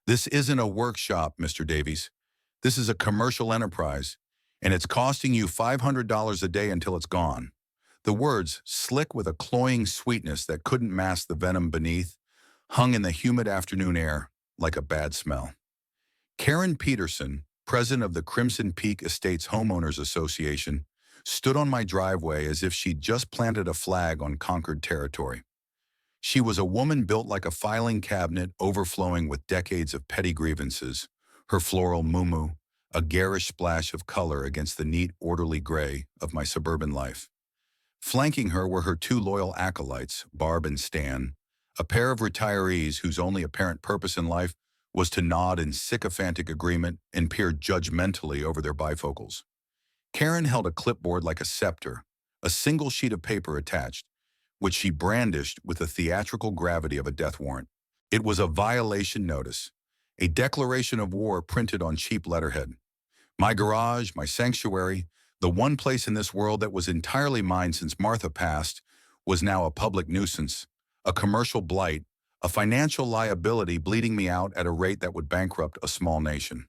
This isn't a workshop, Mr. Davies. This is a commercial enterprise, and it's costing you $500 a day until it's gone. The words, slick with a cloying sweetness that couldn't mask the venom beneath, hung in the humid afternoon air like a bad smell. Karen Peterson, president of the Crimson Peak Estates Homeowners Association, stood on my driveway as if she'd just planted a flag on conquered territory. She was a woman built like a filing cabinet overflowing with decades of petty grievances, her floral muumuu, a garish splash of color against the neat, orderly gray of my suburban life. Flanking her were her two loyal acolytes, Barb and Stan, a pair of retirees whose only apparent purpose in life was to nod in sycophantic agreement and peer judgmentally over their bifocals. Karen held a clipboard like a scepter, a single sheet of paper attached, which she brandished with the theatrical gravity of a death warrant. It was a violation notice, a declaration of war printed on cheap letterhead. My garage, my sanctuary, the one place in this world that was entirely mine since Martha passed, was now a public nuisance, a commercial blight, a financial liability bleeding me out at a rate that would bankrupt a small nation.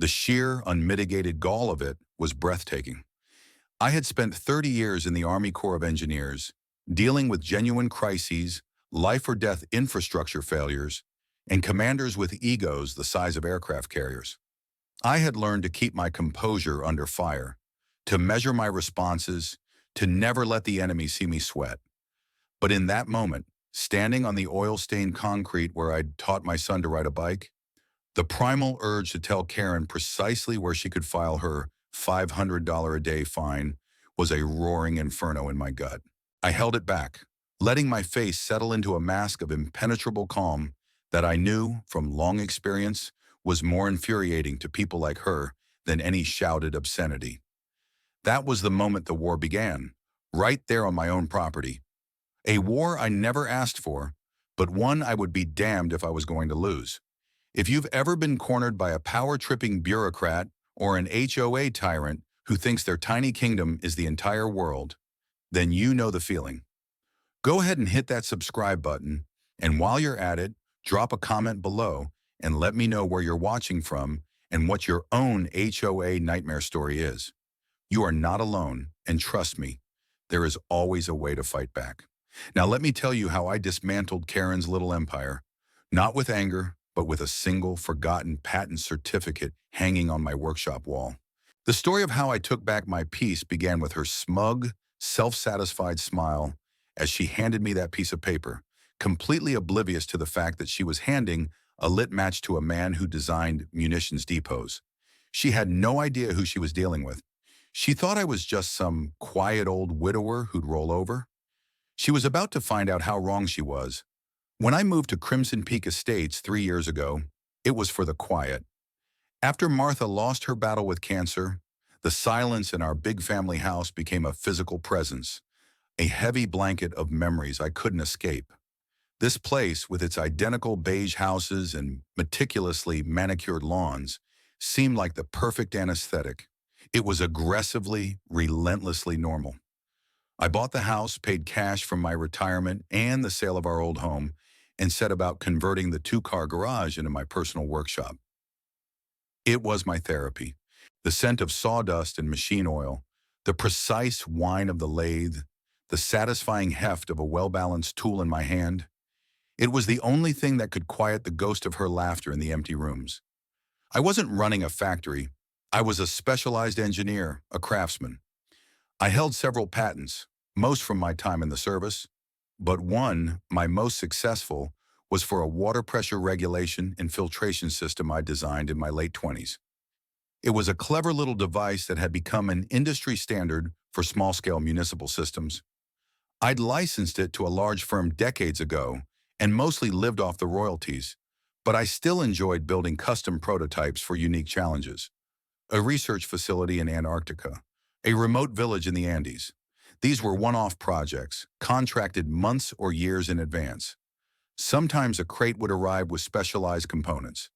The sheer, unmitigated gall of it was breathtaking. I had spent 30 years in the Army Corps of Engineers, dealing with genuine crises, life-or-death infrastructure failures, and commanders with egos the size of aircraft carriers. I had learned to keep my composure under fire, to measure my responses, to never let the enemy see me sweat. But in that moment, standing on the oil-stained concrete where I'd taught my son to ride a bike, the primal urge to tell Karen precisely where she could file her $500 a day fine was a roaring inferno in my gut. I held it back, letting my face settle into a mask of impenetrable calm that I knew, from long experience, was more infuriating to people like her than any shouted obscenity. That was the moment the war began, right there on my own property. A war I never asked for, but one I would be damned if I was going to lose. If you've ever been cornered by a power-tripping bureaucrat or an HOA tyrant who thinks their tiny kingdom is the entire world, then you know the feeling. Go ahead and hit that subscribe button, and while you're at it, drop a comment below and let me know where you're watching from and what your own HOA nightmare story is. You are not alone, and trust me, there is always a way to fight back. Now let me tell you how I dismantled Karen's little empire, not with anger, but with a single forgotten patent certificate hanging on my workshop wall. The story of how I took back my peace began with her smug, self-satisfied smile as she handed me that piece of paper, completely oblivious to the fact that she was handing a lit match to a man who designed munitions depots. She had no idea who she was dealing with. She thought I was just some quiet old widower who'd roll over. She was about to find out how wrong she was. When I moved to Crimson Peak Estates 3 years ago, it was for the quiet. After Martha lost her battle with cancer, the silence in our big family house became a physical presence, a heavy blanket of memories I couldn't escape. This place, with its identical beige houses and meticulously manicured lawns, seemed like the perfect anesthetic. It was aggressively, relentlessly normal. I bought the house, paid cash from my retirement and the sale of our old home, and set about converting the two-car garage into my personal workshop. It was my therapy. The scent of sawdust and machine oil, the precise whine of the lathe, the satisfying heft of a well-balanced tool in my hand. It was the only thing that could quiet the ghost of her laughter in the empty rooms. I wasn't running a factory. I was a specialized engineer, a craftsman. I held several patents, most from my time in the service, but one, my most successful, was for a water pressure regulation and filtration system I designed in my late 20s. It was a clever little device that had become an industry standard for small-scale municipal systems. I'd licensed it to a large firm decades ago and mostly lived off the royalties, but I still enjoyed building custom prototypes for unique challenges. A research facility in Antarctica, a remote village in the Andes. These were one-off projects, contracted months or years in advance. Sometimes a crate would arrive with specialized components.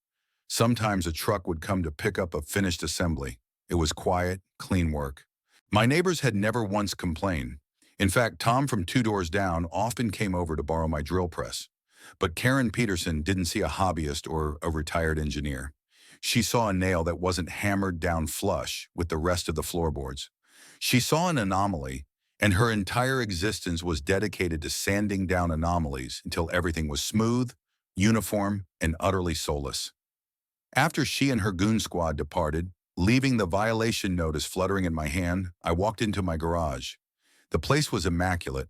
Sometimes a truck would come to pick up a finished assembly. It was quiet, clean work. My neighbors had never once complained. In fact, Tom from 2 doors down often came over to borrow my drill press. But Karen Peterson didn't see a hobbyist or a retired engineer. She saw a nail that wasn't hammered down flush with the rest of the floorboards. She saw an anomaly, and her entire existence was dedicated to sanding down anomalies until everything was smooth, uniform, and utterly soulless. After she and her goon squad departed, leaving the violation notice fluttering in my hand, I walked into my garage. The place was immaculate.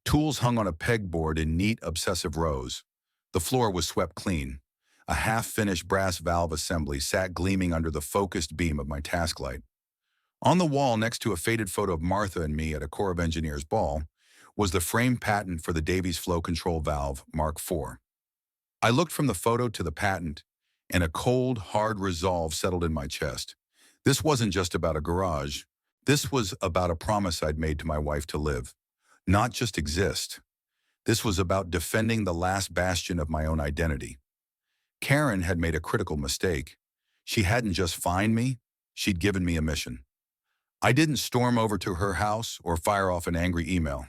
Tools hung on a pegboard in neat, obsessive rows. The floor was swept clean. A half-finished brass valve assembly sat gleaming under the focused beam of my task light. On the wall next to a faded photo of Martha and me at a Corps of Engineers ball was the frame patent for the Davies flow control valve Mark IV. I looked from the photo to the patent, and a cold, hard resolve settled in my chest. This wasn't just about a garage. This was about a promise I'd made to my wife to live, not just exist. This was about defending the last bastion of my own identity. Karen had made a critical mistake. She hadn't just fined me, she'd given me a mission. I didn't storm over to her house or fire off an angry email.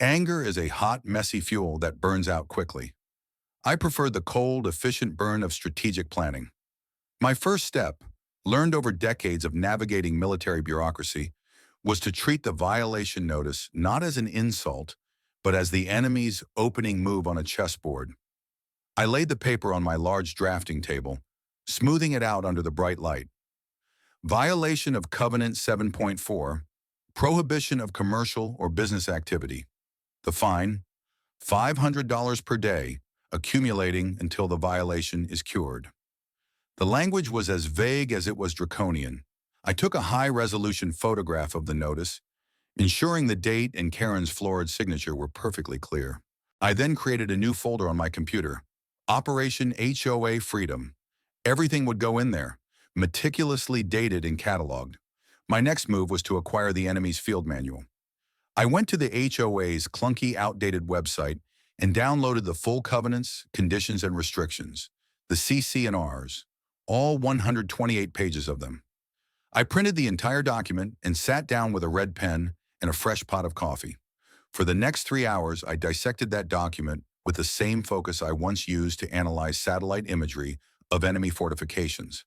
Anger is a hot, messy fuel that burns out quickly. I preferred the cold, efficient burn of strategic planning. My first step, learned over decades of navigating military bureaucracy, was to treat the violation notice not as an insult, but as the enemy's opening move on a chessboard. I laid the paper on my large drafting table, smoothing it out under the bright light. Violation of Covenant 7.4, prohibition of commercial or business activity. The fine, $500 per day, accumulating until the violation is cured. The language was as vague as it was draconian. I took a high-resolution photograph of the notice, ensuring the date and Karen's florid signature were perfectly clear. I then created a new folder on my computer, Operation HOA Freedom. Everything would go in there, meticulously dated and cataloged. My next move was to acquire the enemy's field manual. I went to the HOA's clunky, outdated website and downloaded the full covenants, conditions, and restrictions, the CC&Rs, all 128 pages of them. I printed the entire document and sat down with a red pen and a fresh pot of coffee. For the next 3 hours, I dissected that document with the same focus I once used to analyze satellite imagery of enemy fortifications.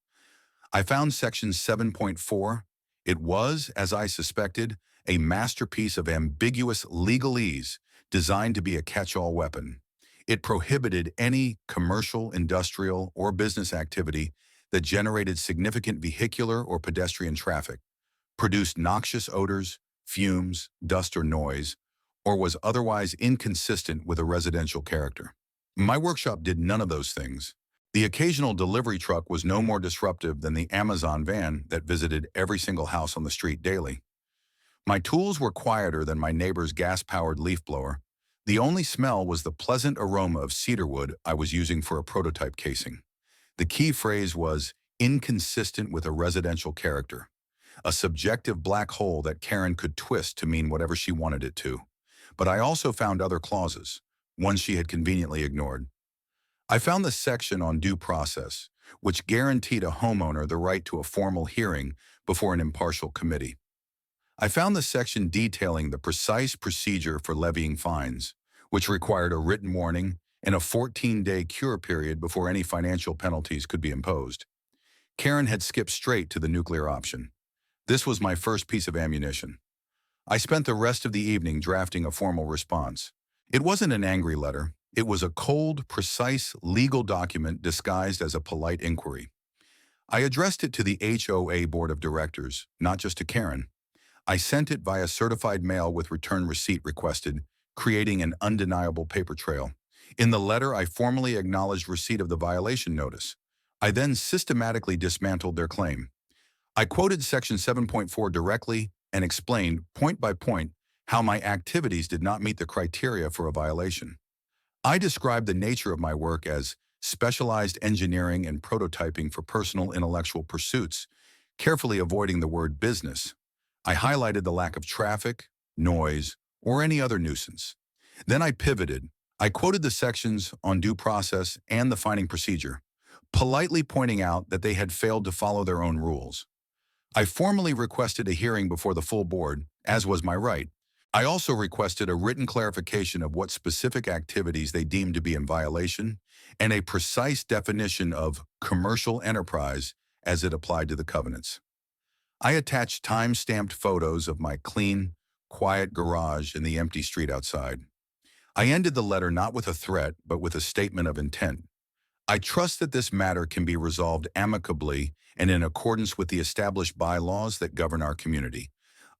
I found Section 7.4. It was, as I suspected, a masterpiece of ambiguous legalese designed to be a catch-all weapon. It prohibited any commercial, industrial, or business activity that generated significant vehicular or pedestrian traffic, produced noxious odors, fumes, dust, or noise, or was otherwise inconsistent with a residential character. My workshop did none of those things. The occasional delivery truck was no more disruptive than the Amazon van that visited every single house on the street daily. My tools were quieter than my neighbor's gas-powered leaf blower. The only smell was the pleasant aroma of cedarwood I was using for a prototype casing. The key phrase was inconsistent with a residential character, a subjective black hole that Karen could twist to mean whatever she wanted it to. But I also found other clauses, ones she had conveniently ignored. I found the section on due process, which guaranteed a homeowner the right to a formal hearing before an impartial committee. I found the section detailing the precise procedure for levying fines, which required a written warning and a 14-day cure period before any financial penalties could be imposed. Karen had skipped straight to the nuclear option. This was my first piece of ammunition. I spent the rest of the evening drafting a formal response. It wasn't an angry letter. It was a cold, precise legal document disguised as a polite inquiry. I addressed it to the HOA Board of Directors, not just to Karen. I sent it via certified mail with return receipt requested, creating an undeniable paper trail. In the letter, I formally acknowledged receipt of the violation notice. I then systematically dismantled their claim. I quoted Section 7.4 directly and explained, point by point, how my activities did not meet the criteria for a violation. I described the nature of my work as specialized engineering and prototyping for personal intellectual pursuits, carefully avoiding the word business. I highlighted the lack of traffic, noise, or any other nuisance. Then I pivoted. I quoted the sections on due process and the fining procedure, politely pointing out that they had failed to follow their own rules. I formally requested a hearing before the full board, as was my right. I also requested a written clarification of what specific activities they deemed to be in violation and a precise definition of commercial enterprise as it applied to the covenants. I attached time-stamped photos of my clean, quiet garage and the empty street outside. I ended the letter not with a threat, but with a statement of intent. I trust that this matter can be resolved amicably and in accordance with the established bylaws that govern our community.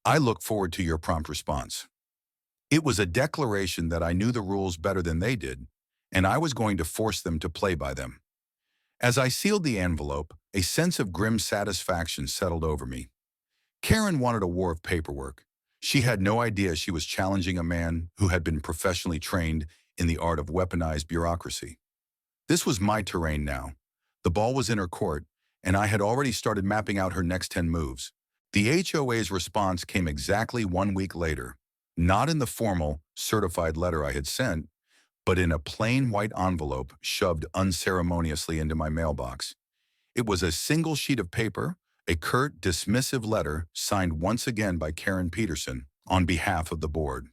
I look forward to your prompt response. It was a declaration that I knew the rules better than they did, and I was going to force them to play by them. As I sealed the envelope, a sense of grim satisfaction settled over me. Karen wanted a war of paperwork. She had no idea she was challenging a man who had been professionally trained in the art of weaponized bureaucracy. This was my terrain now. The ball was in her court, and I had already started mapping out her next 10 moves. The HOA's response came exactly 1 week later, not in the formal, certified letter I had sent, but in a plain white envelope shoved unceremoniously into my mailbox. It was a single sheet of paper, a curt, dismissive letter signed once again by Karen Peterson on behalf of the board.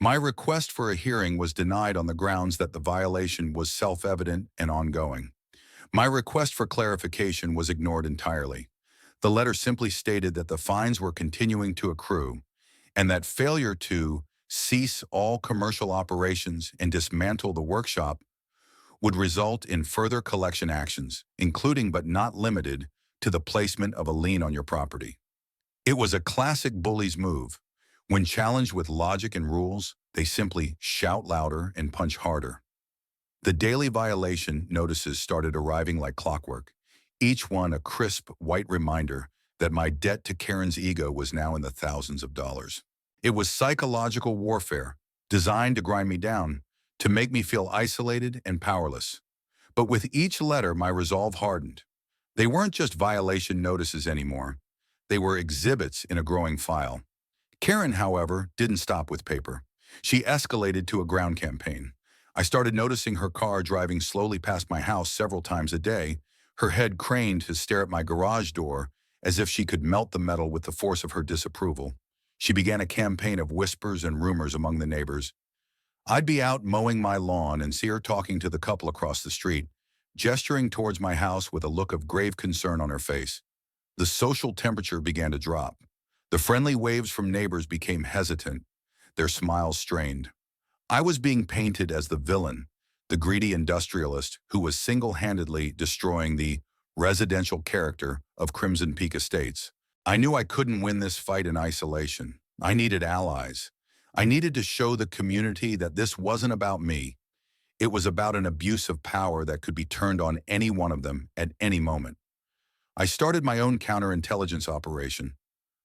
My request for a hearing was denied on the grounds that the violation was self-evident and ongoing. My request for clarification was ignored entirely. The letter simply stated that the fines were continuing to accrue and that failure to cease all commercial operations and dismantle the workshop would result in further collection actions, including but not limited to the placement of a lien on your property. It was a classic bully's move. When challenged with logic and rules, they simply shout louder and punch harder. The daily violation notices started arriving like clockwork, each one a crisp, white reminder that my debt to Karen's ego was now in the thousands of dollars. It was psychological warfare, designed to grind me down, to make me feel isolated and powerless. But with each letter, my resolve hardened. They weren't just violation notices anymore. They were exhibits in a growing file. Karen, however, didn't stop with paper. She escalated to a ground campaign. I started noticing her car driving slowly past my house several times a day, her head craned to stare at my garage door as if she could melt the metal with the force of her disapproval. She began a campaign of whispers and rumors among the neighbors. I'd be out mowing my lawn and see her talking to the couple across the street, gesturing towards my house with a look of grave concern on her face. The social temperature began to drop. The friendly waves from neighbors became hesitant, their smiles strained. I was being painted as the villain, the greedy industrialist who was single-handedly destroying the residential character of Crimson Peak Estates. I knew I couldn't win this fight in isolation. I needed allies. I needed to show the community that this wasn't about me. It was about an abuse of power that could be turned on any one of them at any moment. I started my own counterintelligence operation.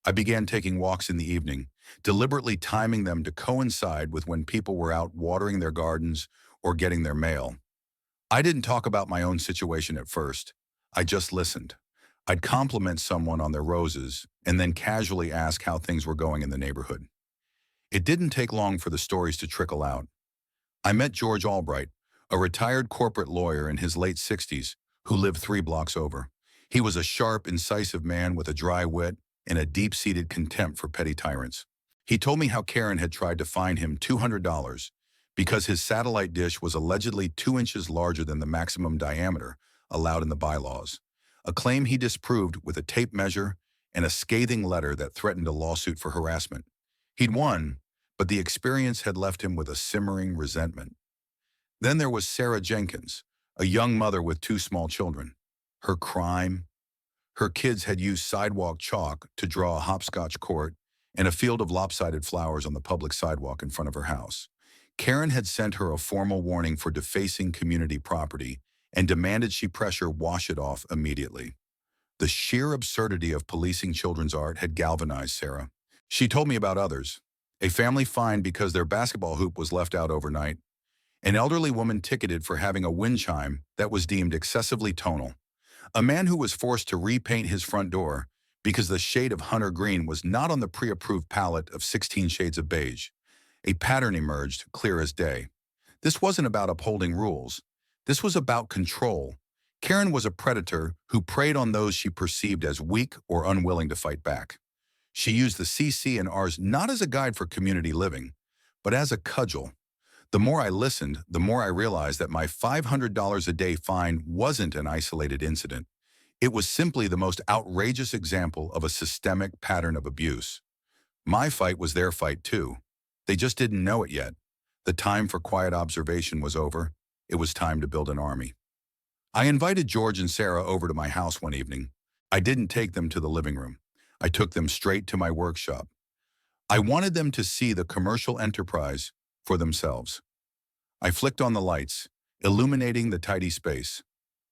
I began taking walks in the evening, deliberately timing them to coincide with when people were out watering their gardens or getting their mail. I didn't talk about my own situation at first. I just listened. I'd compliment someone on their roses and then casually ask how things were going in the neighborhood. It didn't take long for the stories to trickle out. I met George Albright, a retired corporate lawyer in his late 60s who lived 3 blocks over. He was a sharp, incisive man with a dry wit and a deep-seated contempt for petty tyrants. He told me how Karen had tried to fine him $200 because his satellite dish was allegedly 2 inches larger than the maximum diameter allowed in the bylaws, a claim he disproved with a tape measure and a scathing letter that threatened a lawsuit for harassment. He'd won, but the experience had left him with a simmering resentment. Then there was Sarah Jenkins, a young mother with 2 small children. Her crime? Her kids had used sidewalk chalk to draw a hopscotch court and a field of lopsided flowers on the public sidewalk in front of her house. Karen had sent her a formal warning for defacing community property and demanded she pressure wash it off immediately. The sheer absurdity of policing children's art had galvanized Sarah. She told me about others. A family fined because their basketball hoop was left out overnight. An elderly woman ticketed for having a wind chime that was deemed excessively tonal. A man who was forced to repaint his front door because the shade of hunter green was not on the pre-approved palette of 16 shades of beige. A pattern emerged, clear as day. This wasn't about upholding rules. This was about control. Karen was a predator who preyed on those she perceived as weak or unwilling to fight back. She used the CC and Rs not as a guide for community living, but as a cudgel. The more I listened, the more I realized that my $500 a day fine wasn't an isolated incident. It was simply the most outrageous example of a systemic pattern of abuse. My fight was their fight too. They just didn't know it yet. The time for quiet observation was over. It was time to build an army. I invited George and Sarah over to my house one evening. I didn't take them to the living room. I took them straight to my workshop. I wanted them to see the commercial enterprise for themselves. I flicked on the lights, illuminating the tidy space.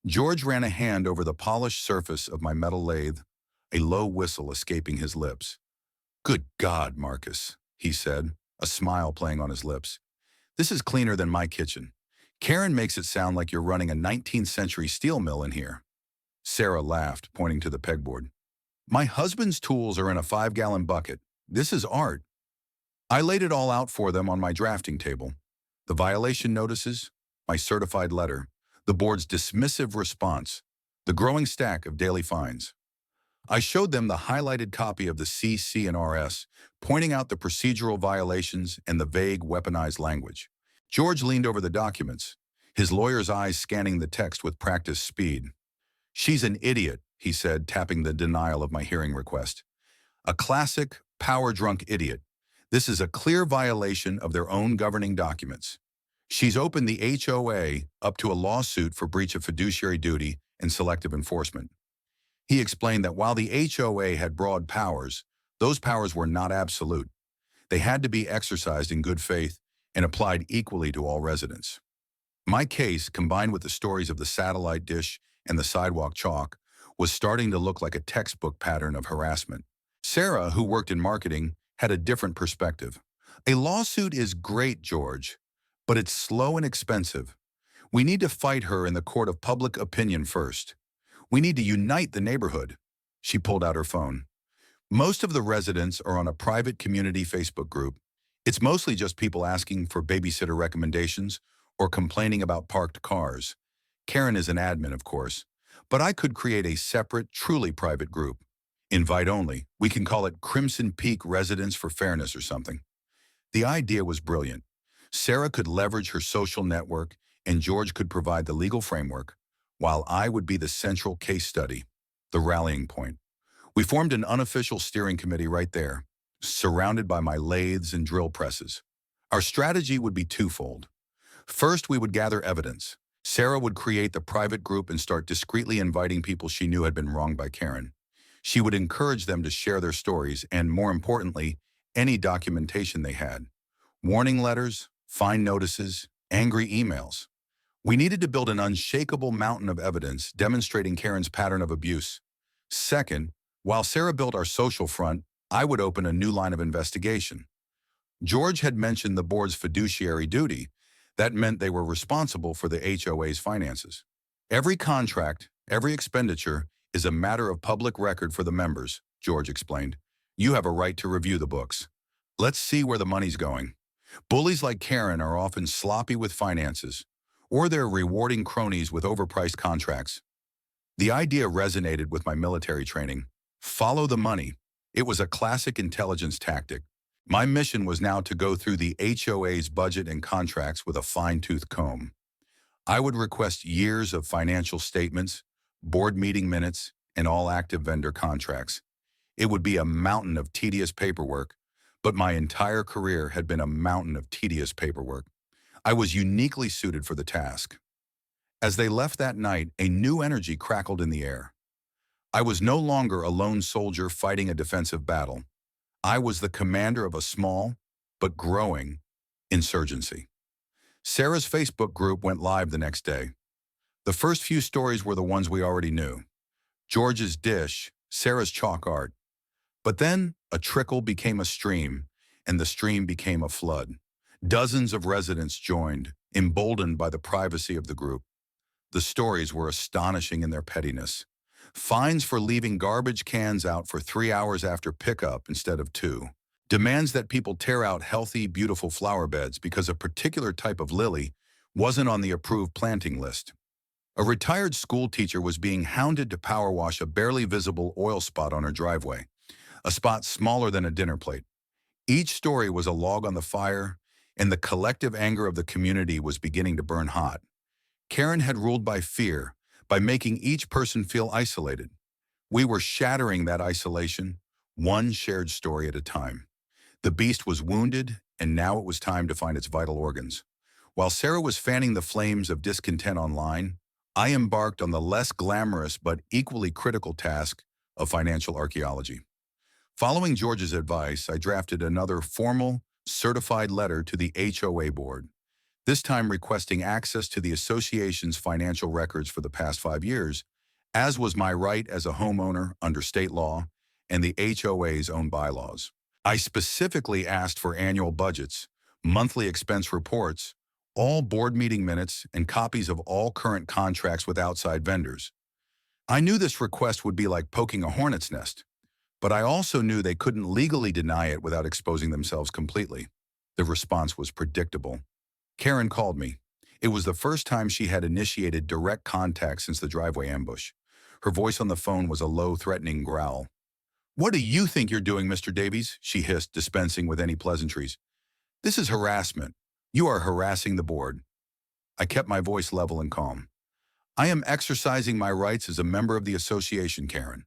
George ran a hand over the polished surface of my metal lathe, a low whistle escaping his lips. "Good God, Marcus," he said, a smile playing on his lips. "This is cleaner than my kitchen. Karen makes it sound like you're running a 19th century steel mill in here." Sarah laughed, pointing to the pegboard. "My husband's tools are in a 5-gallon bucket. This is art." I laid it all out for them on my drafting table. The violation notices, my certified letter, the board's dismissive response, the growing stack of daily fines. I showed them the highlighted copy of the CC and RS, pointing out the procedural violations and the vague, weaponized language. George leaned over the documents, his lawyer's eyes scanning the text with practiced speed. "She's an idiot," he said, tapping the denial of my hearing request. "A classic, power-drunk idiot. This is a clear violation of their own governing documents. She's opened the HOA up to a lawsuit for breach of fiduciary duty and selective enforcement." He explained that while the HOA had broad powers, those powers were not absolute. They had to be exercised in good faith and applied equally to all residents. My case, combined with the stories of the satellite dish and the sidewalk chalk, was starting to look like a textbook pattern of harassment. Sarah, who worked in marketing, had a different perspective. "A lawsuit is great, George, but it's slow and expensive. We need to fight her in the court of public opinion first. We need to unite the neighborhood." She pulled out her phone. "Most of the residents are on a private community Facebook group. It's mostly just people asking for babysitter recommendations or complaining about parked cars. Karen is an admin, of course, but I could create a separate, truly private group. Invite only. We can call it Crimson Peak Residents for Fairness or something." The idea was brilliant. Sarah could leverage her social network and George could provide the legal framework, while I would be the central case study, the rallying point. We formed an unofficial steering committee right there, surrounded by my lathes and drill presses. Our strategy would be twofold. First, we would gather evidence. Sarah would create the private group and start discreetly inviting people she knew had been wronged by Karen. She would encourage them to share their stories and, more importantly, any documentation they had. Warning letters, fine notices, angry emails. We needed to build an unshakable mountain of evidence demonstrating Karen's pattern of abuse. Second, while Sarah built our social front, I would open a new line of investigation. George had mentioned the board's fiduciary duty. That meant they were responsible for the HOA's finances. "Every contract, every expenditure is a matter of public record for the members," George explained. "You have a right to review the books. Let's see where the money's going. Bullies like Karen are often sloppy with finances, or they're rewarding cronies with overpriced contracts." The idea resonated with my military training. Follow the money. It was a classic intelligence tactic. My mission was now to go through the HOA's budget and contracts with a fine-tooth comb. I would request years of financial statements, board meeting minutes, and all active vendor contracts. It would be a mountain of tedious paperwork, but my entire career had been a mountain of tedious paperwork. I was uniquely suited for the task. As they left that night, a new energy crackled in the air. I was no longer a lone soldier fighting a defensive battle. I was the commander of a small, but growing, insurgency. Sarah's Facebook group went live the next day. The first few stories were the ones we already knew. George's dish, Sarah's chalk art. But then a trickle became a stream, and the stream became a flood. Dozens of residents joined, emboldened by the privacy of the group. The stories were astonishing in their pettiness. Fines for leaving garbage cans out for 3 hours after pickup instead of 2. Demands that people tear out healthy, beautiful flower beds because a particular type of lily wasn't on the approved planting list. A retired school teacher was being hounded to power wash a barely visible oil spot on her driveway. a spot smaller than a dinner plate. Each story was a log on the fire, and the collective anger of the community was beginning to burn hot. Karen had ruled by fear, by making each person feel isolated. We were shattering that isolation, one shared story at a time. The beast was wounded, and now it was time to find its vital organs. While Sarah was fanning the flames of discontent online, I embarked on the less glamorous but equally critical task of financial archaeology. Following George's advice, I drafted another formal, certified letter to the HOA board, this time requesting access to the association's financial records for the past 5 years, as was my right as a homeowner under state law and the HOA's own bylaws. I specifically asked for annual budgets, monthly expense reports, all board meeting minutes, and copies of all current contracts with outside vendors. I knew this request would be like poking a hornet's nest, but I also knew they couldn't legally deny it without exposing themselves completely. The response was predictable. Karen called me. It was the first time she had initiated direct contact since the driveway ambush. Her voice on the phone was a low, threatening growl. "What do you think you're doing, Mr. Davies?" she hissed, dispensing with any pleasantries. "This is harassment. You are harassing the board." I kept my voice level and calm. "I am exercising my rights as a member of the association, Karen.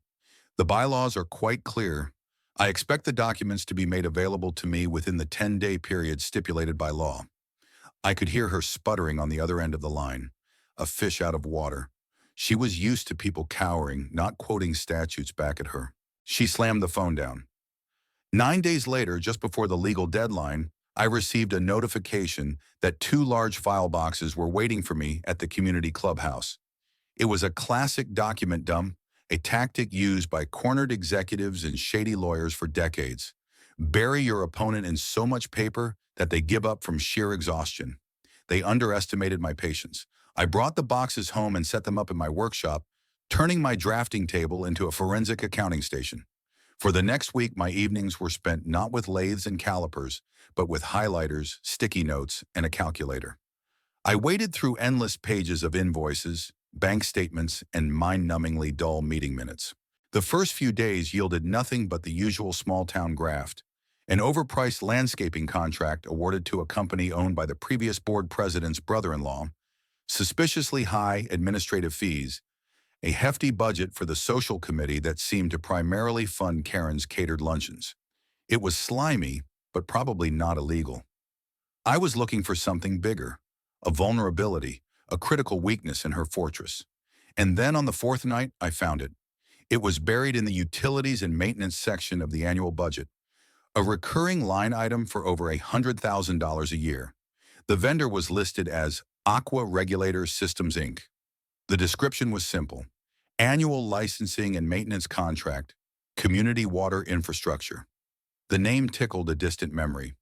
The bylaws are quite clear. I expect the documents to be made available to me within the 10-day period stipulated by law." I could hear her sputtering on the other end of the line, a fish out of water. She was used to people cowering, not quoting statutes back at her. She slammed the phone down. 9 days later, just before the legal deadline, I received a notification that 2 large file boxes were waiting for me at the community clubhouse. It was a classic document dump, a tactic used by cornered executives and shady lawyers for decades. Bury your opponent in so much paper that they give up from sheer exhaustion. They underestimated my patience. I brought the boxes home and set them up in my workshop, turning my drafting table into a forensic accounting station. For the next week, my evenings were spent not with lathes and calipers, but with highlighters, sticky notes, and a calculator. I waded through endless pages of invoices, bank statements, and mind-numbingly dull meeting minutes. The first few days yielded nothing but the usual small-town graft: an overpriced landscaping contract awarded to a company owned by the previous board president's brother-in-law, suspiciously high administrative fees, a hefty budget for the social committee that seemed to primarily fund Karen's catered luncheons. It was slimy, but probably not illegal. I was looking for something bigger, a vulnerability, a critical weakness in her fortress. And then on the fourth night, I found it. It was buried in the utilities and maintenance section of the annual budget, a recurring line item for over $100,000 a year. The vendor was listed as Aqua Regulator Systems, Inc. The description was simple: annual licensing and maintenance contract, community water infrastructure. The name tickled a distant memory: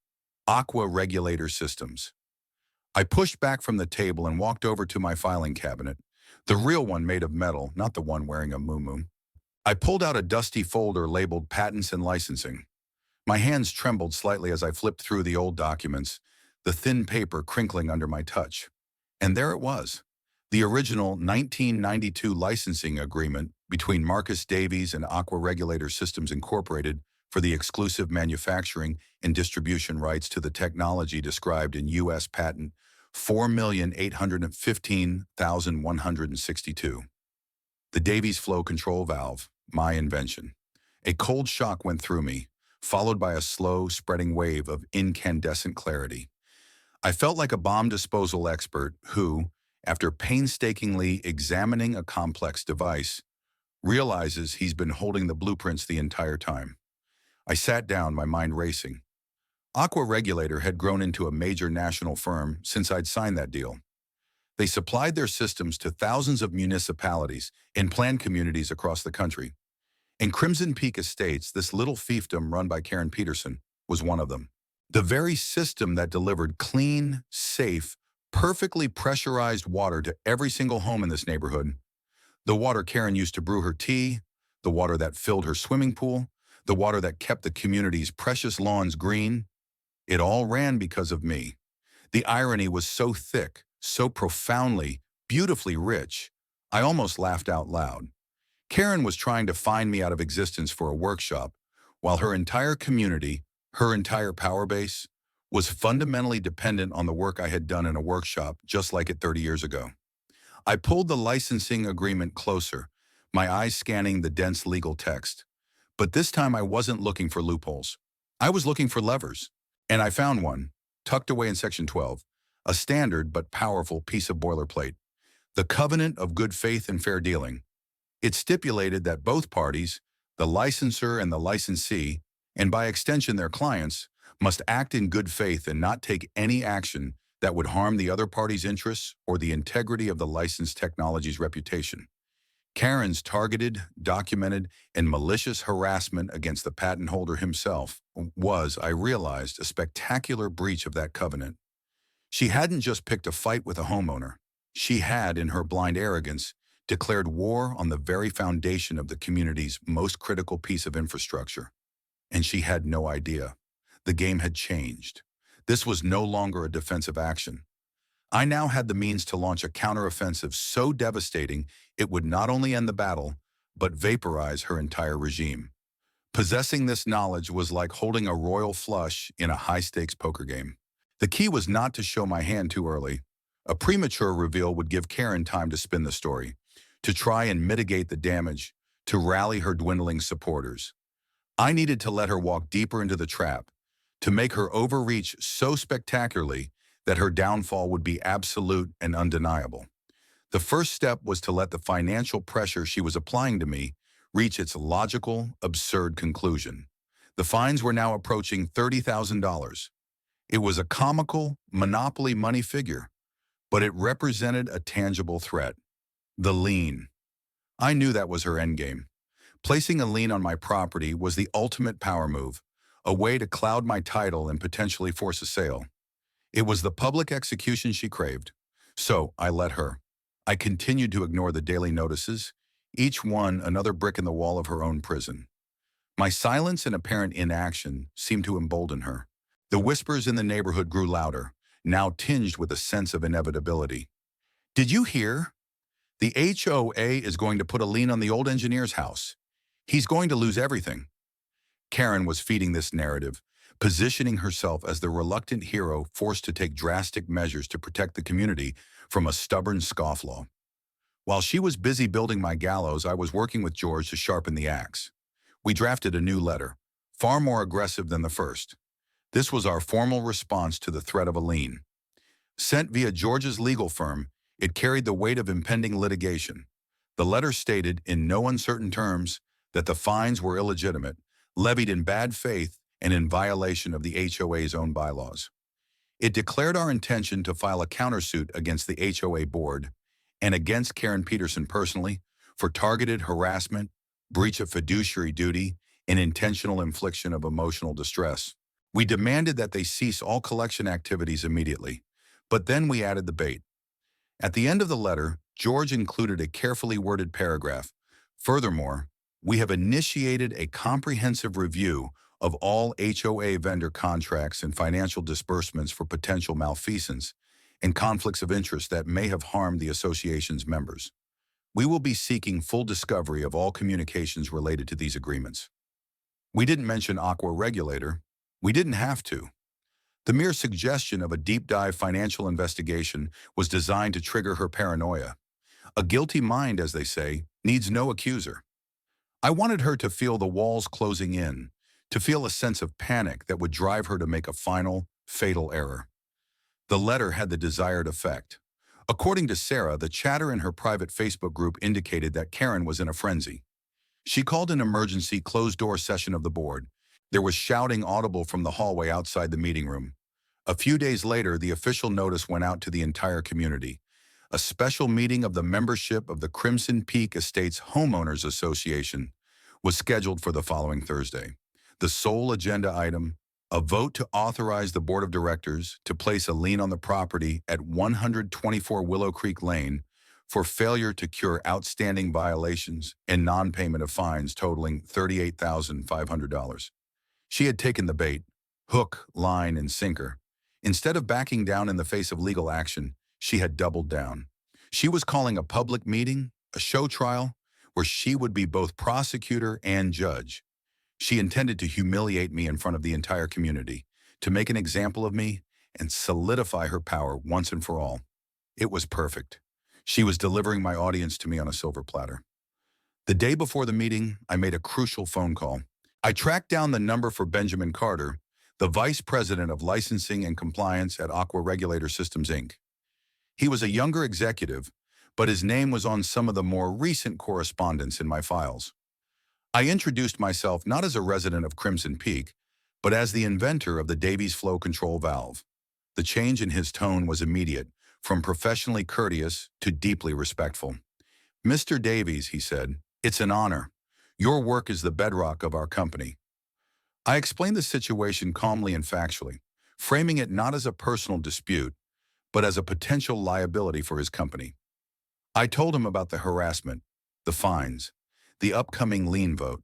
Aqua Regulator Systems. I pushed back from the table and walked over to my filing cabinet, the real one made of metal, not the one wearing a muumuu. I pulled out a dusty folder labeled Patents and Licensing. My hands trembled slightly as I flipped through the old documents, the thin paper crinkling under my touch. And there it was, the original 1992 licensing agreement between Marcus Davies and Aqua Regulator Systems Incorporated for the exclusive manufacturing and distribution rights to the technology described in U.S. Patent 4,815,162. The Davies flow control valve, my invention. A cold shock went through me, followed by a slow, spreading wave of incandescent clarity. I felt like a bomb disposal expert who, after painstakingly examining a complex device, realizes he's been holding the blueprints the entire time. I sat down, my mind racing. Aqua Regulator had grown into a major national firm since I'd signed that deal. They supplied their systems to thousands of municipalities and planned communities across the country. In Crimson Peak Estates, this little fiefdom run by Karen Peterson was one of them. The very system that delivered clean, safe, perfectly pressurized water to every single home in this neighborhood. The water Karen used to brew her tea, the water that filled her swimming pool, the water that kept the community's precious lawns green. It all ran because of me. The irony was so thick, so profoundly, beautifully rich, I almost laughed out loud. Karen was trying to find me out of existence for a workshop, while her entire community, her entire power base, was fundamentally dependent on the work I had done in a workshop just like it 30 years ago. I pulled the licensing agreement closer, my eyes scanning the dense legal text. But this time I wasn't looking for loopholes. I was looking for levers. And I found one, tucked away in Section 12, a standard but powerful piece of boilerplate. The Covenant of Good Faith and Fair Dealing. It stipulated that both parties, the licensor and the licensee, and by extension their clients, must act in good faith and not take any action that would harm the other party's interests or the integrity of the licensed technology's reputation. Karen's targeted, documented, and malicious harassment against the patent holder himself was, I realized, a spectacular breach of that covenant. She hadn't just picked a fight with a homeowner. She had, in her blind arrogance, declared war on the very foundation of the community's most critical piece of infrastructure. And she had no idea. The game had changed. This was no longer a defensive action. I now had the means to launch a counteroffensive so devastating it would not only end the battle, but vaporize her entire regime. Possessing this knowledge was like holding a royal flush in a high-stakes poker game. The key was not to show my hand too early. A premature reveal would give Karen time to spin the story, to try and mitigate the damage, to rally her dwindling supporters. I needed to let her walk deeper into the trap, to make her overreach so spectacularly that her downfall would be absolute and undeniable. The first step was to let the financial pressure she was applying to me reach its logical, absurd conclusion. The fines were now approaching $30,000. It was a comical, monopoly money figure, but it represented a tangible threat. The lien. I knew that was her endgame. Placing a lien on my property was the ultimate power move, a way to cloud my title and potentially force a sale. It was the public execution she craved. So I let her. I continued to ignore the daily notices, each one another brick in the wall of her own prison. My silence and apparent inaction seemed to embolden her. The whispers in the neighborhood grew louder, now tinged with a sense of inevitability. Did you hear? The HOA is going to put a lien on the old engineer's house. He's going to lose everything. Karen was feeding this narrative, positioning herself as the reluctant hero forced to take drastic measures to protect the community from a stubborn scofflaw. While she was busy building my gallows, I was working with George to sharpen the axe. We drafted a new letter, far more aggressive than the first. This was our formal response to the threat of a lien. Sent via George's legal firm, it carried the weight of impending litigation. The letter stated, in no uncertain terms, that the fines were illegitimate, levied in bad faith, and in violation of the HOA's own bylaws. It declared our intention to file a countersuit against the HOA board and against Karen Peterson personally for targeted harassment, breach of fiduciary duty, and intentional infliction of emotional distress. We demanded that they cease all collection activities immediately, but then we added the bait. At the end of the letter, George included a carefully worded paragraph. Furthermore, we have initiated a comprehensive review of all HOA vendor contracts and financial disbursements for potential malfeasance and conflicts of interest that may have harmed the association's members. We will be seeking full discovery of all communications related to these agreements. We didn't mention Aqua Regulator. We didn't have to. The mere suggestion of a deep-dive financial investigation was designed to trigger her paranoia. A guilty mind, as they say, needs no accuser. I wanted her to feel the walls closing in, to feel a sense of panic that would drive her to make a final, fatal error. The letter had the desired effect. According to Sarah, the chatter in her private Facebook group indicated that Karen was in a frenzy. She called an emergency closed-door session of the board. There was shouting audible from the hallway outside the meeting room. A few days later, the official notice went out to the entire community. A special meeting of the membership of the Crimson Peak Estates Homeowners Association was scheduled for the following Thursday. The sole agenda item, a vote to authorize the board of directors to place a lien on the property at 124 Willow Creek Lane for failure to cure outstanding violations and non-payment of fines totaling $38,500. She had taken the bait, hook, line, and sinker. Instead of backing down in the face of legal action, she had doubled down. She was calling a public meeting, a show trial, where she would be both prosecutor and judge. She intended to humiliate me in front of the entire community, to make an example of me and solidify her power once and for all. It was perfect. She was delivering my audience to me on a silver platter. The day before the meeting, I made a crucial phone call. I tracked down the number for Benjamin Carter, the Vice President of Licensing and Compliance at Aqua Regulator Systems, Inc. He was a younger executive, but his name was on some of the more recent correspondence in my files. I introduced myself not as a resident of Crimson Peak, but as the inventor of the Davies flow control valve. The change in his tone was immediate, from professionally courteous to deeply respectful. "Mr. Davies," he said, "it's an honor. Your work is the bedrock of our company." I explained the situation calmly and factually, framing it not as a personal dispute, but as a potential liability for his company. I told him about the harassment, the fines, the upcoming lien vote.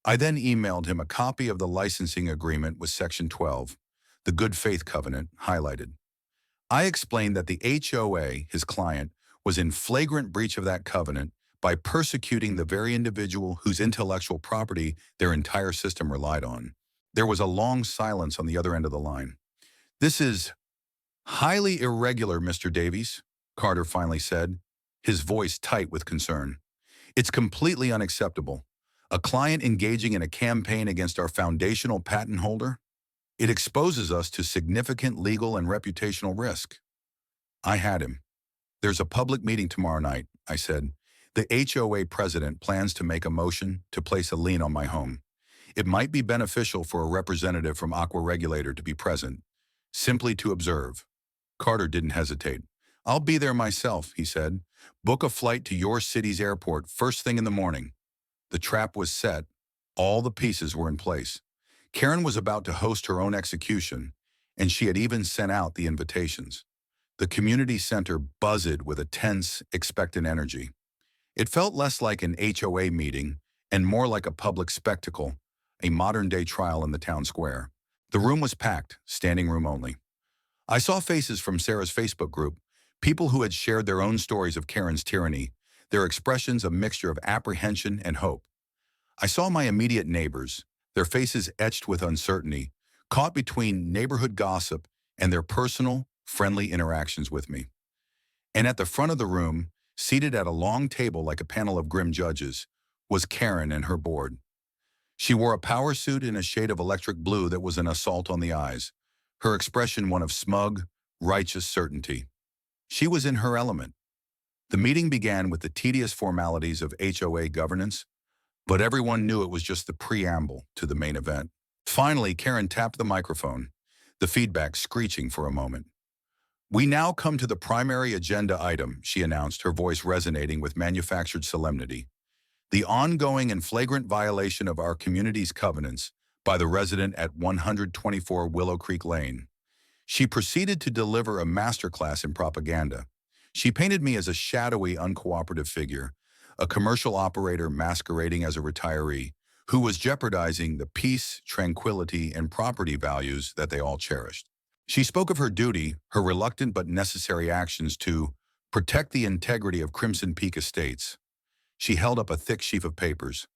I then emailed him a copy of the licensing agreement with Section 12, the good faith covenant, highlighted. I explained that the HOA, his client, was in flagrant breach of that covenant by persecuting the very individual whose intellectual property their entire system relied on. There was a long silence on the other end of the line. "This is highly irregular, Mr. Davies," Carter finally said, his voice tight with concern. "It's completely unacceptable. A client engaging in a campaign against our foundational patent holder? It exposes us to significant legal and reputational risk." I had him. "There's a public meeting tomorrow night," I said. "The HOA president plans to make a motion to place a lien on my home. It might be beneficial for a representative from Aqua Regulator to be present, simply to observe." Carter didn't hesitate. "I'll be there myself," he said. "Book a flight to your city's airport first thing in the morning." The trap was set. All the pieces were in place. Karen was about to host her own execution, and she had even sent out the invitations. The community center buzzed with a tense, expectant energy. It felt less like an HOA meeting and more like a public spectacle, a modern-day trial in the town square. The room was packed, standing room only. I saw faces from Sarah's Facebook group, people who had shared their own stories of Karen's tyranny, their expressions a mixture of apprehension and hope. I saw my immediate neighbors, their faces etched with uncertainty, caught between neighborhood gossip and their personal, friendly interactions with me. And at the front of the room, seated at a long table like a panel of grim judges, was Karen and her board. She wore a power suit in a shade of electric blue that was an assault on the eyes, her expression one of smug, righteous certainty. She was in her element. The meeting began with the tedious formalities of HOA governance, but everyone knew it was just the preamble to the main event. Finally, Karen tapped the microphone, the feedback screeching for a moment. "We now come to the primary agenda item," she announced, her voice resonating with manufactured solemnity. "The ongoing and flagrant violation of our community's covenants by the resident at 124 Willow Creek Lane." She proceeded to deliver a masterclass in propaganda. She painted me as a shadowy, uncooperative figure, a commercial operator masquerading as a retiree who was jeopardizing the peace, tranquility, and property values that they all cherished. She spoke of her duty, her reluctant but necessary actions to protect the integrity of Crimson Peak Estates. She held up a thick sheaf of papers.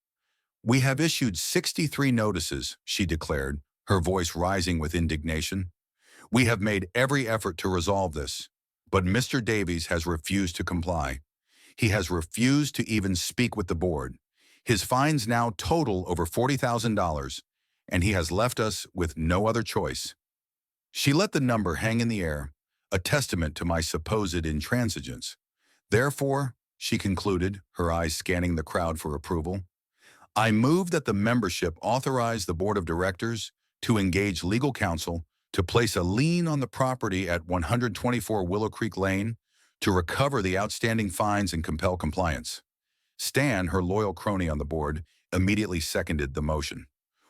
"We have issued 63 notices," she declared, her voice rising with indignation. "We have made every effort to resolve this, but Mr. Davies has refused to comply. He has refused to even speak with the board. His fines now total over $40,000, and he has left us with no other choice." She let the number hang in the air, a testament to my supposed intransigence. "Therefore," she concluded, her eyes scanning the crowd for approval, "I move that the membership authorize the board of directors to engage legal counsel to place a lien on the property at 124 Willow Creek Lane to recover the outstanding fines and compel compliance." Stan, her loyal crony on the board, immediately seconded the motion.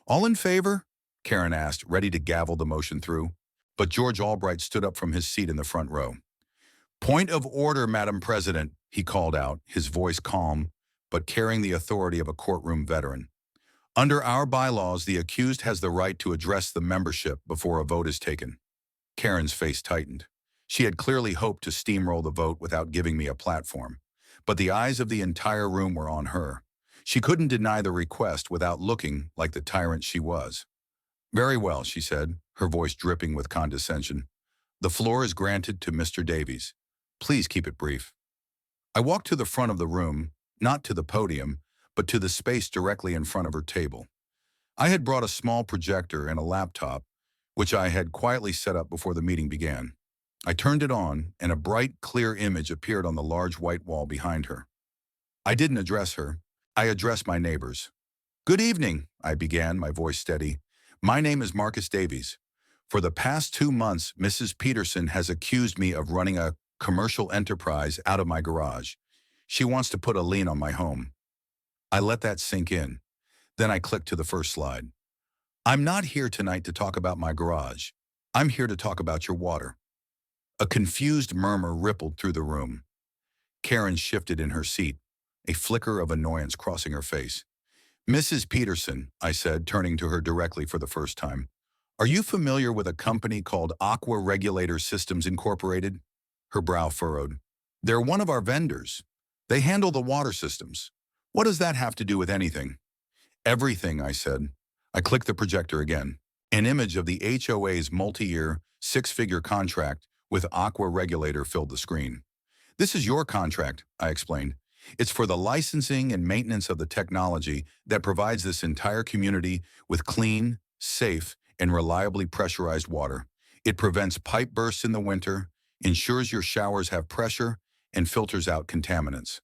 "All in favor?" Karen asked, ready to gavel the motion through. But George Albright stood up from his seat in the front row. "Point of order, Madam President," he called out, his voice calm, but carrying the authority of a courtroom veteran. "Under our bylaws, the accused has the right to address the membership before a vote is taken." Karen's face tightened. She had clearly hoped to steamroll the vote without giving me a platform, but the eyes of the entire room were on her. She couldn't deny the request without looking like the tyrant she was. "Very well," she said, her voice dripping with condescension. "The floor is granted to Mr. Davies. Please keep it brief." I walked to the front of the room, not to the podium, but to the space directly in front of her table. I had brought a small projector and a laptop, which I had quietly set up before the meeting began. I turned it on, and a bright, clear image appeared on the large white wall behind her. I didn't address her. I addressed my neighbors. "Good evening," I began, my voice steady. "My name is Marcus Davies. For the past 2 months, Mrs. Peterson has accused me of running a commercial enterprise out of my garage. She wants to put a lien on my home." I let that sink in. Then I clicked to the first slide. "I'm not here tonight to talk about my garage. I'm here to talk about your water." A confused murmur rippled through the room. Karen shifted in her seat, a flicker of annoyance crossing her face. "Mrs. Peterson," I said, turning to her directly for the first time, "are you familiar with a company called Aqua Regulator Systems Incorporated?" Her brow furrowed. "They're one of our vendors. They handle the water systems. What does that have to do with anything?" "Everything," I said. I clicked the projector again. An image of the HOA's multi-year, six-figure contract with Aqua Regulator filled the screen. "This is your contract," I explained. "It's for the licensing and maintenance of the technology that provides this entire community with clean, safe, and reliably pressurized water. It prevents pipe bursts in the winter, ensures your showers have pressure, and filters out contaminants."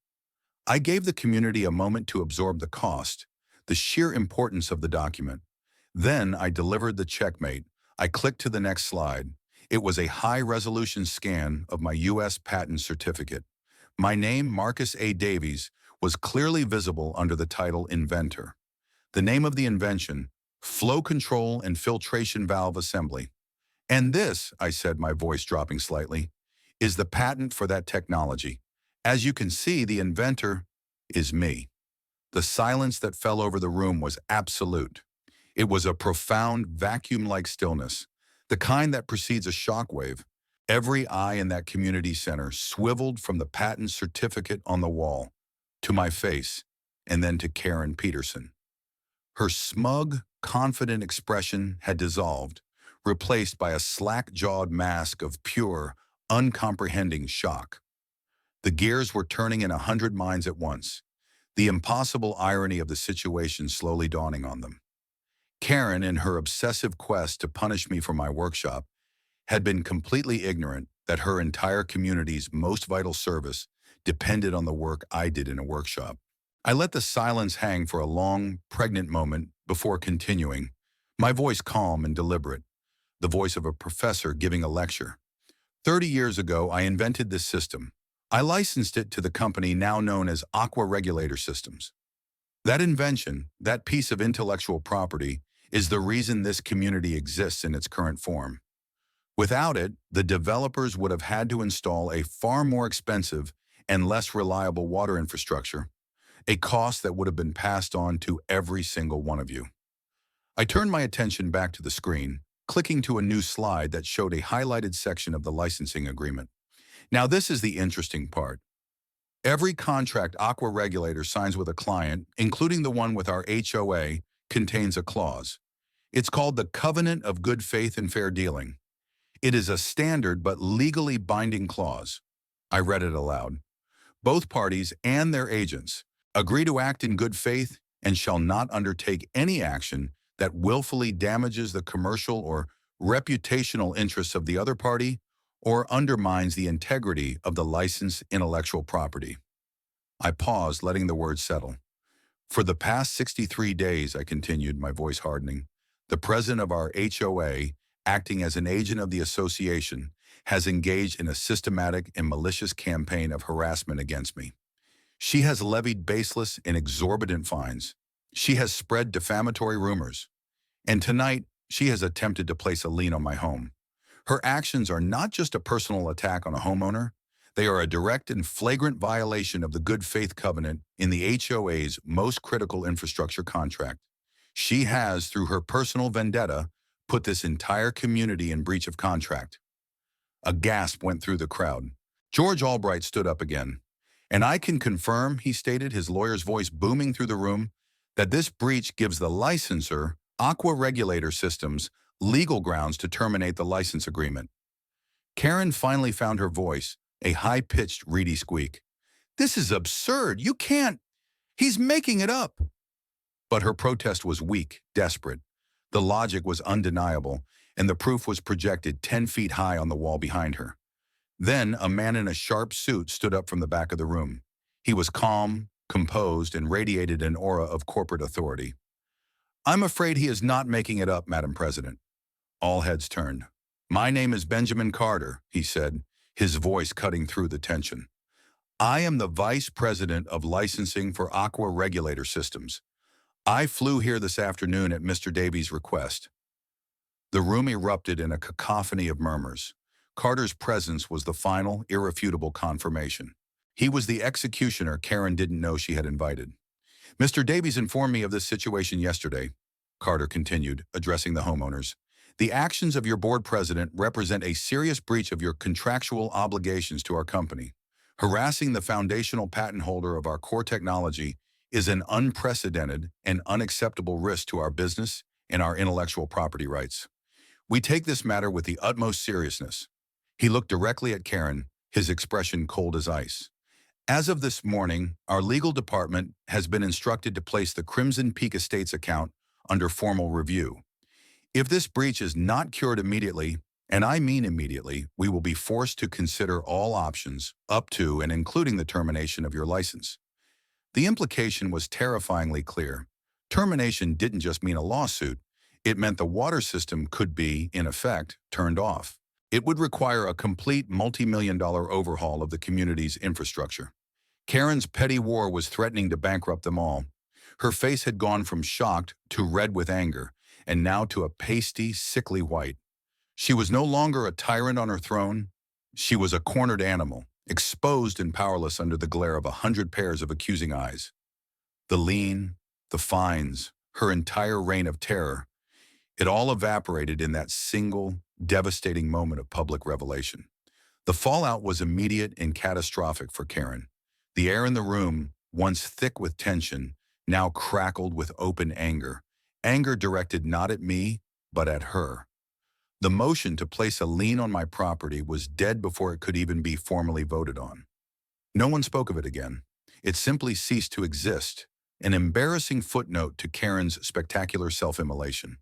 I gave the community a moment to absorb the cost, the sheer importance of the document. Then I delivered the checkmate. I clicked to the next slide. It was a high-resolution scan of my U.S. patent certificate. My name, Marcus A. Davies, was clearly visible under the title Inventor. The name of the invention, Flow Control and Filtration Valve Assembly. "And this," I said, my voice dropping slightly, "is the patent for that technology. As you can see, the inventor is me." The silence that fell over the room was absolute. It was a profound, vacuum-like stillness, the kind that precedes a shockwave. Every eye in that community center swiveled from the patent certificate on the wall to my face and then to Karen Peterson. Her smug, confident expression had dissolved, replaced by a slack-jawed mask of pure, uncomprehending shock. The gears were turning in 100 minds at once, the impossible irony of the situation slowly dawning on them. Karen, in her obsessive quest to punish me for my workshop, had been completely ignorant that her entire community's most vital service depended on the work I did in a workshop. I let the silence hang for a long, pregnant moment before continuing, my voice calm and deliberate, the voice of a professor giving a lecture. 30 years ago, I invented this system. I licensed it to the company now known as Aqua Regulator Systems. That invention, that piece of intellectual property, is the reason this community exists in its current form. Without it, the developers would have had to install a far more expensive and less reliable water infrastructure, a cost that would have been passed on to every single one of you. I turned my attention back to the screen, clicking to a new slide that showed a highlighted section of the licensing agreement. Now this is the interesting part. Every contract Aqua Regulator signs with a client, including the one with our HOA, contains a clause. It's called the Covenant of Good Faith and Fair Dealing. It is a standard but legally binding clause. I read it aloud. "Both parties and their agents agree to act in good faith and shall not undertake any action that willfully damages the commercial or reputational interests of the other party or undermines the integrity of the licensed intellectual property." I paused, letting the words settle. "For the past 63 days," I continued, my voice hardening, "the president of our HOA, acting as an agent of the association, has engaged in a systematic and malicious campaign of harassment against me. She has levied baseless and exorbitant fines. She has spread defamatory rumors. And tonight, she has attempted to place a lien on my home. Her actions are not just a personal attack on a homeowner. They are a direct and flagrant violation of the good faith covenant in the HOA's most critical infrastructure contract. She has, through her personal vendetta, put this entire community in breach of contract." A gasp went through the crowd. George Albright stood up again. And I can confirm, he stated, his lawyer's voice booming through the room, that this breach gives the licensor, Aqua Regulator Systems, legal grounds to terminate the license agreement. Karen finally found her voice, a high-pitched, reedy squeak. This is absurd. You can't. He's making it up. But her protest was weak, desperate. The logic was undeniable, and the proof was projected 10 feet high on the wall behind her. Then a man in a sharp suit stood up from the back of the room. He was calm, composed, and radiated an aura of corporate authority. I'm afraid he is not making it up, Madam President. All heads turned. My name is Benjamin Carter, he said, his voice cutting through the tension. I am the Vice President of Licensing for Aqua Regulator Systems. I flew here this afternoon at Mr. Davies' request. The room erupted in a cacophony of murmurs. Carter's presence was the final, irrefutable confirmation. He was the executioner Karen didn't know she had invited. Mr. Davies informed me of this situation yesterday, Carter continued, addressing the homeowners. The actions of your board president represent a serious breach of your contractual obligations to our company. Harassing the foundational patent holder of our core technology is an unprecedented and unacceptable risk to our business and our intellectual property rights. We take this matter with the utmost seriousness. He looked directly at Karen, his expression cold as ice. As of this morning, our legal department has been instructed to place the Crimson Peak Estates account under formal review. If this breach is not cured immediately, and I mean immediately, we will be forced to consider all options, up to and including the termination of your license. The implication was terrifyingly clear. Termination didn't just mean a lawsuit. It meant the water system could be, in effect, turned off. It would require a complete multi-million-dollar overhaul of the community's infrastructure. Karen's petty war was threatening to bankrupt them all. Her face had gone from shocked to red with anger, and now to a pasty, sickly white. She was no longer a tyrant on her throne. She was a cornered animal, exposed and powerless under the glare of 100 pairs of accusing eyes. The lien, the fines, her entire reign of terror, it all evaporated in that single, devastating moment of public revelation. The fallout was immediate and catastrophic for Karen. The air in the room, once thick with tension, now crackled with open anger. Anger directed not at me, but at her. The motion to place a lien on my property was dead before it could even be formally voted on. No one spoke of it again. It simply ceased to exist, an embarrassing footnote to Karen's spectacular self-immolation.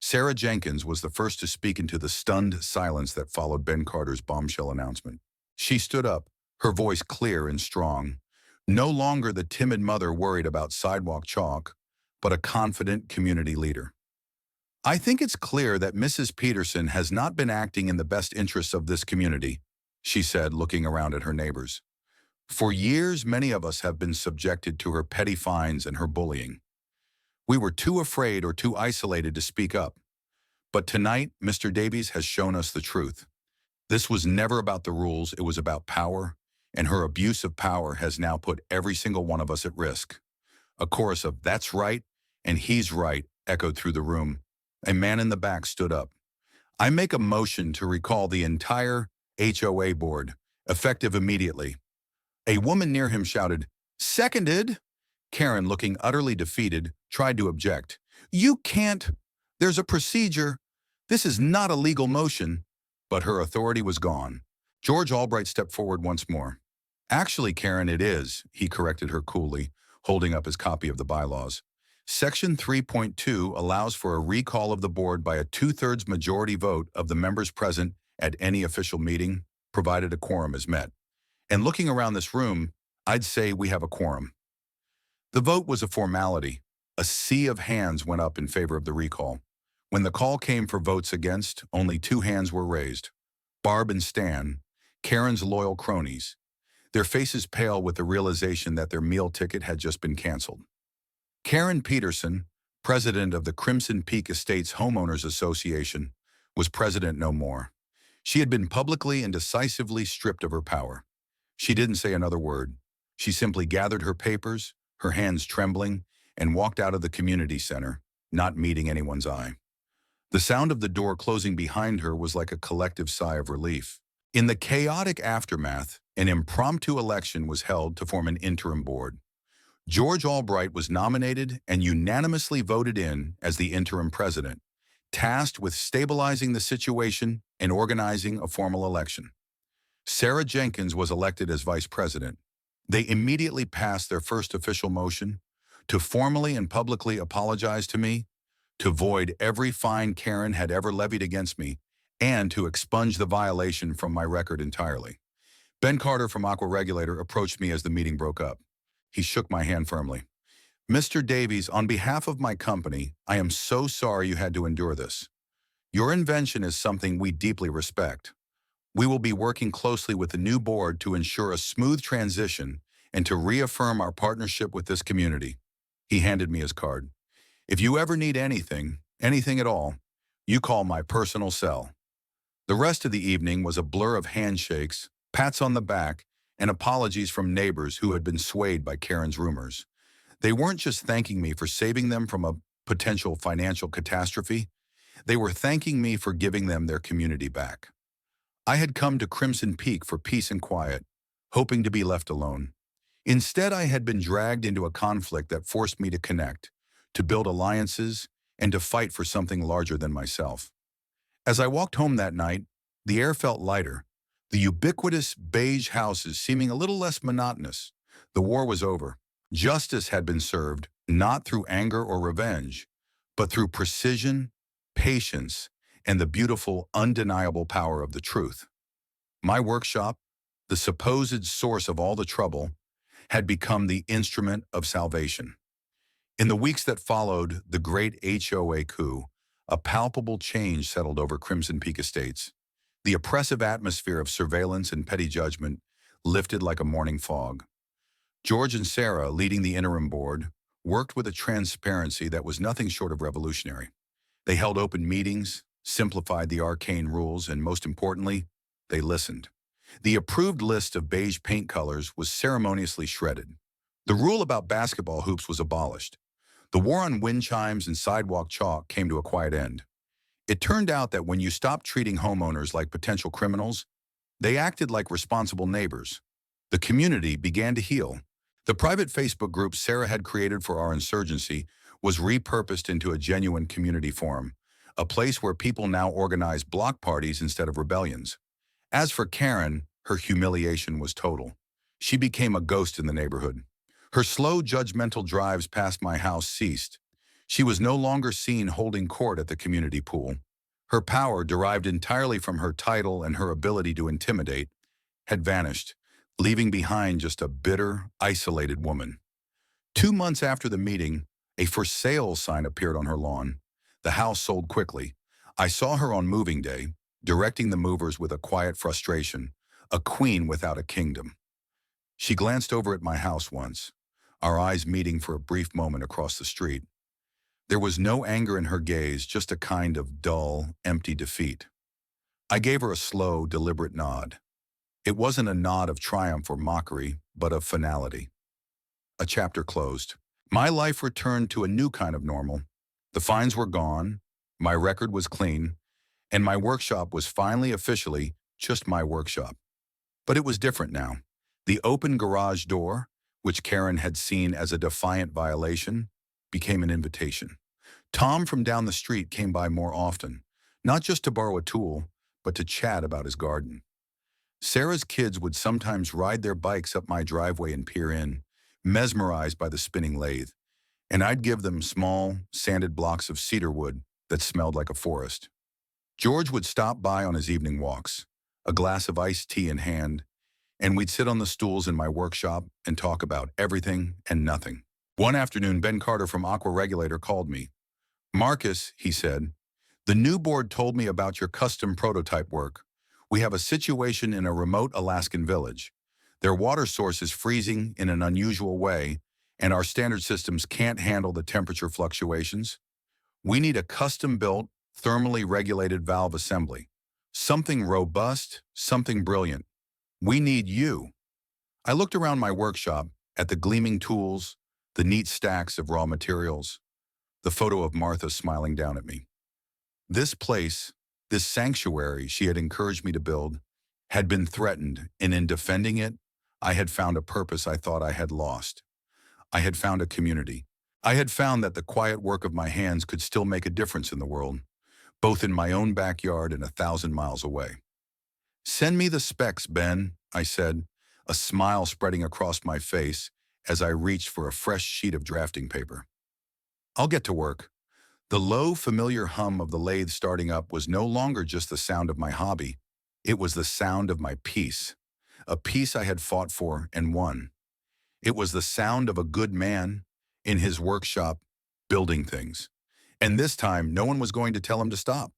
Sarah Jenkins was the first to speak into the stunned silence that followed Ben Carter's bombshell announcement. She stood up, her voice clear and strong. No longer the timid mother worried about sidewalk chalk, but a confident community leader. I think it's clear that Mrs. Peterson has not been acting in the best interests of this community, she said, looking around at her neighbors. For years, many of us have been subjected to her petty fines and her bullying. We were too afraid or too isolated to speak up. But tonight, Mr. Davies has shown us the truth. This was never about the rules, it was about power, and her abuse of power has now put every single one of us at risk. A chorus of "That's right" and "He's right" echoed through the room. A man in the back stood up. I make a motion to recall the entire HOA board, effective immediately. A woman near him shouted, "Seconded!" Karen, looking utterly defeated, tried to object. You can't. There's a procedure. This is not a legal motion. But her authority was gone. George Albright stepped forward once more. Actually, Karen, it is, he corrected her coolly, holding up his copy of the bylaws. Section 3.2 allows for a recall of the board by a 2/3 majority vote of the members present at any official meeting, provided a quorum is met. And looking around this room, I'd say we have a quorum. The vote was a formality. A sea of hands went up in favor of the recall. When the call came for votes against, only 2 hands were raised. Barb and Stan, Karen's loyal cronies, their faces pale with the realization that their meal ticket had just been canceled. Karen Peterson, president of the Crimson Peak Estates Homeowners Association, was president no more. She had been publicly and decisively stripped of her power. She didn't say another word. She simply gathered her papers, her hands trembling, and walked out of the community center, not meeting anyone's eye. The sound of the door closing behind her was like a collective sigh of relief. In the chaotic aftermath, an impromptu election was held to form an interim board. George Albright was nominated and unanimously voted in as the interim president, tasked with stabilizing the situation and organizing a formal election. Sarah Jenkins was elected as vice president. They immediately passed their first official motion to formally and publicly apologize to me, to void every fine Karen had ever levied against me, and to expunge the violation from my record entirely. Ben Carter from Aqua Regulator approached me as the meeting broke up. He shook my hand firmly. "Mr. Davies, on behalf of my company, I am so sorry you had to endure this. Your invention is something we deeply respect. We will be working closely with the new board to ensure a smooth transition and to reaffirm our partnership with this community." He handed me his card. "If you ever need anything, anything at all, you call my personal cell." The rest of the evening was a blur of handshakes, pats on the back, and apologies from neighbors who had been swayed by Karen's rumors. They weren't just thanking me for saving them from a potential financial catastrophe. They were thanking me for giving them their community back. I had come to Crimson Peak for peace and quiet, hoping to be left alone. Instead, I had been dragged into a conflict that forced me to connect, to build alliances, and to fight for something larger than myself. As I walked home that night, the air felt lighter, the ubiquitous beige houses seeming a little less monotonous. The war was over. Justice had been served, not through anger or revenge, but through precision, patience, and the beautiful, undeniable power of the truth. My workshop, the supposed source of all the trouble, had become the instrument of salvation. In the weeks that followed the great HOA coup, a palpable change settled over Crimson Peak Estates. The oppressive atmosphere of surveillance and petty judgment lifted like a morning fog. George and Sarah, leading the interim board, worked with a transparency that was nothing short of revolutionary. They held open meetings, simplified the arcane rules, and most importantly, they listened. The approved list of beige paint colors was ceremoniously shredded. The rule about basketball hoops was abolished. The war on wind chimes and sidewalk chalk came to a quiet end. It turned out that when you stopped treating homeowners like potential criminals, they acted like responsible neighbors. The community began to heal. The private Facebook group Sarah had created for our insurgency was repurposed into a genuine community forum, a place where people now organize block parties instead of rebellions. As for Karen, her humiliation was total. She became a ghost in the neighborhood. Her slow, judgmental drives past my house ceased. She was no longer seen holding court at the community pool. Her power, derived entirely from her title and her ability to intimidate, had vanished, leaving behind just a bitter, isolated woman. 2 months after the meeting, a for sale sign appeared on her lawn. The house sold quickly. I saw her on moving day, directing the movers with a quiet frustration, a queen without a kingdom. She glanced over at my house once, our eyes meeting for a brief moment across the street. There was no anger in her gaze, just a kind of dull, empty defeat. I gave her a slow, deliberate nod. It wasn't a nod of triumph or mockery, but of finality. A chapter closed. My life returned to a new kind of normal. The fines were gone, my record was clean, and my workshop was finally officially just my workshop. But it was different now. The open garage door, which Karen had seen as a defiant violation, became an invitation. Tom from down the street came by more often, not just to borrow a tool, but to chat about his garden. Sarah's kids would sometimes ride their bikes up my driveway and peer in, mesmerized by the spinning lathe, and I'd give them small, sanded blocks of cedar wood that smelled like a forest. George would stop by on his evening walks, a glass of iced tea in hand, and we'd sit on the stools in my workshop and talk about everything and nothing. One afternoon, Ben Carter from Aqua Regulator called me. "Marcus," he said, "the new board told me about your custom prototype work. We have a situation in a remote Alaskan village. Their water source is freezing in an unusual way, and our standard systems can't handle the temperature fluctuations. We need a custom-built, thermally regulated valve assembly. Something robust, something brilliant. We need you." I looked around my workshop at the gleaming tools, the neat stacks of raw materials, the photo of Martha smiling down at me. This place, this sanctuary she had encouraged me to build, had been threatened, and in defending it, I had found a purpose I thought I had lost. I had found a community. I had found that the quiet work of my hands could still make a difference in the world, both in my own backyard and 1,000 miles away. "Send me the specs, Ben," I said, a smile spreading across my face as I reached for a fresh sheet of drafting paper. "I'll get to work." The low, familiar hum of the lathe starting up was no longer just the sound of my hobby. It was the sound of my peace, a peace I had fought for and won. It was the sound of a good man in his workshop, building things. And this time, no one was going to tell him to stop.